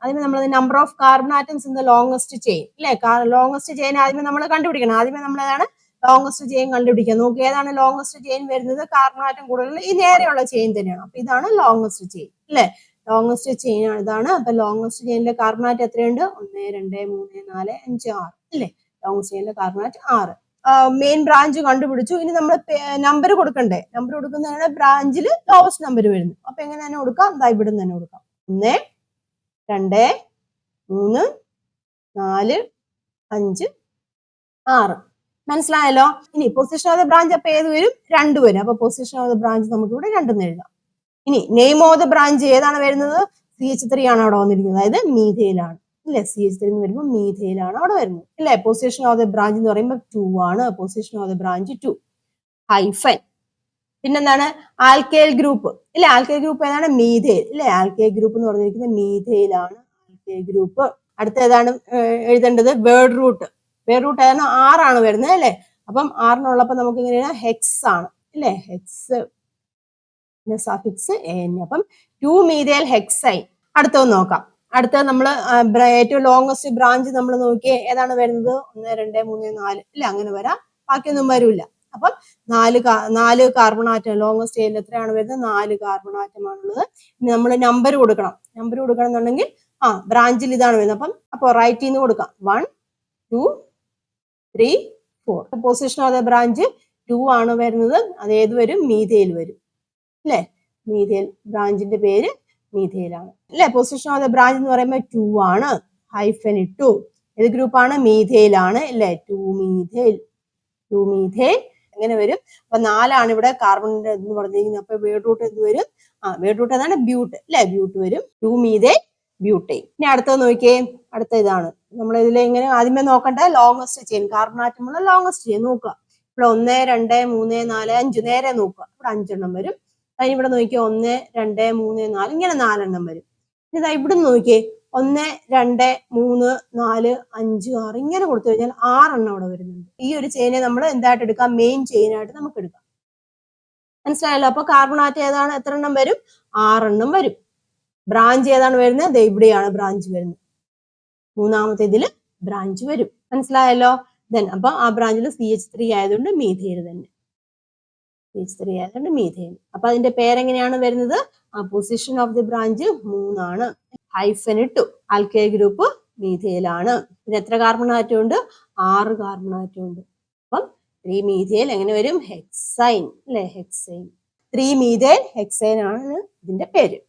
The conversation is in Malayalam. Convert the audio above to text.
ആദ്യമേ നമ്മൾ number of carbon atoms in the longest chain അല്ലെ. ലോങ്സ്റ്റ് ചെയിൻ ആദ്യമേ നമ്മൾ കണ്ടുപിടിക്കണം. ആദ്യമേ നമ്മൾ ഏതാണ് ലോങ്സ്റ്റ് ചെയിൻ കണ്ടുപിടിക്കുക. നോക്കുക ഏതാണ് ലോങ്സ്റ്റ് ചെയിൻ വരുന്നത്, കാർബൺ ആറ്റം കൂടുതൽ ഈ നേരെയുള്ള ചെയിൻ തന്നെയാണ്. അപ്പൊ ഇതാണ് ലോങ്സ്റ്റ് ചെയിൻ അല്ലെ. ലോങ്സ്റ്റ് ചെയിൻ ആണ് ഇതാണ്. അപ്പൊ ലോങ്സ്റ്റ് ചെയിനിലെ കാർബൺ ആറ്റം എത്രയുണ്ട്? 1 2 3 4 5 6 അല്ലെ. ലോങ്സ്റ്റ് ചെയിനിലെ കാർബൺ ആറ്റം 6. മെയിൻ ബ്രാഞ്ച് കണ്ടുപിടിച്ചു. ഇനി നമ്മൾ നമ്പർ കൊടുക്കണ്ടേ? നമ്പർ കൊടുക്കുന്നതാണ് ബ്രാഞ്ചിൽ ലോവസ്റ്റ് നമ്പർ വരുന്നത്. അപ്പൊ എങ്ങനെ തന്നെ കൊടുക്കാം? ഇവിടെ നിന്ന് തന്നെ കൊടുക്കാം. 1 2 3 4 5 6. മനസ്സിലായല്ലോ. ഇനി പൊസിഷൻ ഓഫ് ദ ബ്രാഞ്ച് അപ്പൊ ഏത് വരും? 2 വരും. അപ്പൊ പൊസിഷൻ ഓഫ് ദ ബ്രാഞ്ച് നമുക്ക് ഇവിടെ 2 എഴുതാം. ഇനി നെയിം ഓഫ് ദ ബ്രാഞ്ച് ഏതാണ് വരുന്നത്? CH3 ആണ് അവിടെ വന്നിരിക്കുന്നത്. അതായത് മീഥൈലാണ് അല്ലെ. CH3 എന്ന് വരുമ്പോൾ മീഥൈലാണ് അവിടെ വരുന്നത് അല്ലെ. പൊസിഷൻ ഓഫ് ദ ബ്രാഞ്ച് എന്ന് പറയുമ്പോൾ 2 ആണ്. Position of the branch 2 hyphen. പിന്നെന്താണ്? ആൽക്കൈൽ ഗ്രൂപ്പ് ഇല്ലേ. ആൽക്കൈൽ ഗ്രൂപ്പ് ഏതാണ്? മീഥൈൽ ഇല്ലേ. ആൽക്കൈൽ ഗ്രൂപ്പ് എന്ന് പറഞ്ഞിരിക്കുന്നത് മീഥൈലാണ് ആൽക്കൈൽ ഗ്രൂപ്പ്. അടുത്ത ഏതാണ് എഴുതേണ്ടത്? Word root. വേർഡ് റൂട്ട് ഏതാണ്? 6 ആണ് വരുന്നത് അല്ലെ. അപ്പം 6 നമുക്ക് ഇങ്ങനെ ഹെക്സ് ആണ് അല്ലെ. HECS suffix AN. അപ്പം 2 മീഥൈൽ ഹെക്സൈൻ. അടുത്തത് നോക്കാം. അടുത്തത് നമ്മൾ ഏറ്റവും ലോങ്സ്റ്റ് ബ്രാഞ്ച് നമ്മൾ നോക്കിയേ ഏതാണ് വരുന്നത്? 1 2 3 4 ഇല്ല, അങ്ങനെ വരാം. ബാക്കിയൊന്നും വരില്ല. അപ്പം 4 കാർബൺ ആറ്റം ലോങ്സ്റ്റ് ചെയിനിൽ എത്രയാണ് വരുന്നത്? 4 കാർബൺ ആറ്റം ആണുള്ളത്. ഇനി നമ്മൾ നമ്പർ കൊടുക്കണം. നമ്പർ കൊടുക്കണം എന്നുണ്ടെങ്കിൽ ബ്രാഞ്ചിൽ ഇതാണ് വരുന്നത്. അപ്പോൾ റൈറ്റ് നിന്ന് കൊടുക്കാം. 1 2 3 4. പൊസിഷൻ ഓഫ് ദ ബ്രാഞ്ച് 2 ആണ് വരുന്നത്. അത് ഏത് വരും? മീഥൈൽ വരും അല്ലെ. മീഥൈൽ ബ്രാഞ്ചിന്റെ പേര് മീഥൈലാണ് അല്ലെ. പൊസിഷൻ ഓഫ് ദ ബ്രാഞ്ച് എന്ന് പറയുമ്പോൾ 2 ആണ്. ഹൈഫൻ ഇട്ടു. ഏത് ഗ്രൂപ്പാണ്? മീഥൈലാണ് അല്ലെ. 2 മീഥൈൽ. 2 മീഥൈൽ എങ്ങനെ വരും? അപ്പൊ 4 ആണ് ഇവിടെ കാർബണിന്റെ എന്ന് പറഞ്ഞിരിക്കുന്നത്. അപ്പൊ വേർഡ് റൂട്ട് എന്ത് വരും? വേർഡ് റൂട്ട് ഏതാണ്? ബ്യൂട്ട് അല്ലെ. ബ്യൂട്ട് വരും. 2 മീഥൈൽ ബ്യൂട്ടൈൻ. ഇനി അടുത്തത് നോക്കിയേ. അടുത്ത ഇതാണ് നമ്മൾ ഇതിൽ ഇങ്ങനെ ആദ്യമേ നോക്കണ്ടേ ലോങ്സ്റ്റ് ചെയിൻ. കാർബൺ ആറ്റമുള്ള ലോങ്സ്റ്റ് ചെയിൻ നോക്കുക. ഇവിടെ 1 2 3 4 5 നേരെ നോക്കുക. ഇവിടെ 5 എണ്ണം വരും. അതിന് ഇവിടെ നോക്കിയേ 1 2 3 4 ഇങ്ങനെ 4 എണ്ണം വരും. ഇതാ ഇവിടെ നോക്കിയേ 1 2 3 4 5 6 ഇങ്ങനെ കൊടുത്തു കഴിഞ്ഞാൽ 6 എണ്ണം അവിടെ വരുന്നുണ്ട്. ഈ ഒരു ചെയിനെ നമ്മൾ എന്തായിട്ട് എടുക്കാം? മെയിൻ ചെയിൻ ആയിട്ട് നമുക്ക് എടുക്കാം. മനസ്സിലായല്ലോ. അപ്പൊ കാർബൺ ആറ്റം ഏതാണ്? എത്ര എണ്ണം വരും? 6 എണ്ണം വരും. ബ്രാഞ്ച് ഏതാണ് വരുന്നത്? ഇവിടെയാണ് ബ്രാഞ്ച് വരുന്നത്. മൂന്നാമത്തെ ഇതില് ബ്രാഞ്ച് വരും. മനസ്സിലായല്ലോ. അപ്പൊ ആ ബ്രാഞ്ചിൽ CH3 ആയതുകൊണ്ട് മീഥൈൽ തന്നെ. CH3 ആയതുകൊണ്ട് മീഥൈൽ. അപ്പൊ അതിന്റെ പേരെങ്ങനെയാണ് വരുന്നത്? പൊസിഷൻ ഓഫ് ദി ബ്രാഞ്ച് 3 ആണ്. ഹൈഫൻ ഇട്ടു. ആൽക്കൈൽ ഗ്രൂപ്പ് മീഥൈലാണ്. പിന്നെ എത്ര കാർബൺ ആറ്റം ഉണ്ട്? 6 കാർബൺ ആറ്റം ഉണ്ട്. അപ്പം 3 മീഥൈൽ എങ്ങനെ വരും? ഹെക്സൈൻ അല്ലെ. ഹെക്സൈൻ. 3 മീഥൈൽ ഹെക്സൈൻ ആണ് ഇതിന്റെ പേര്.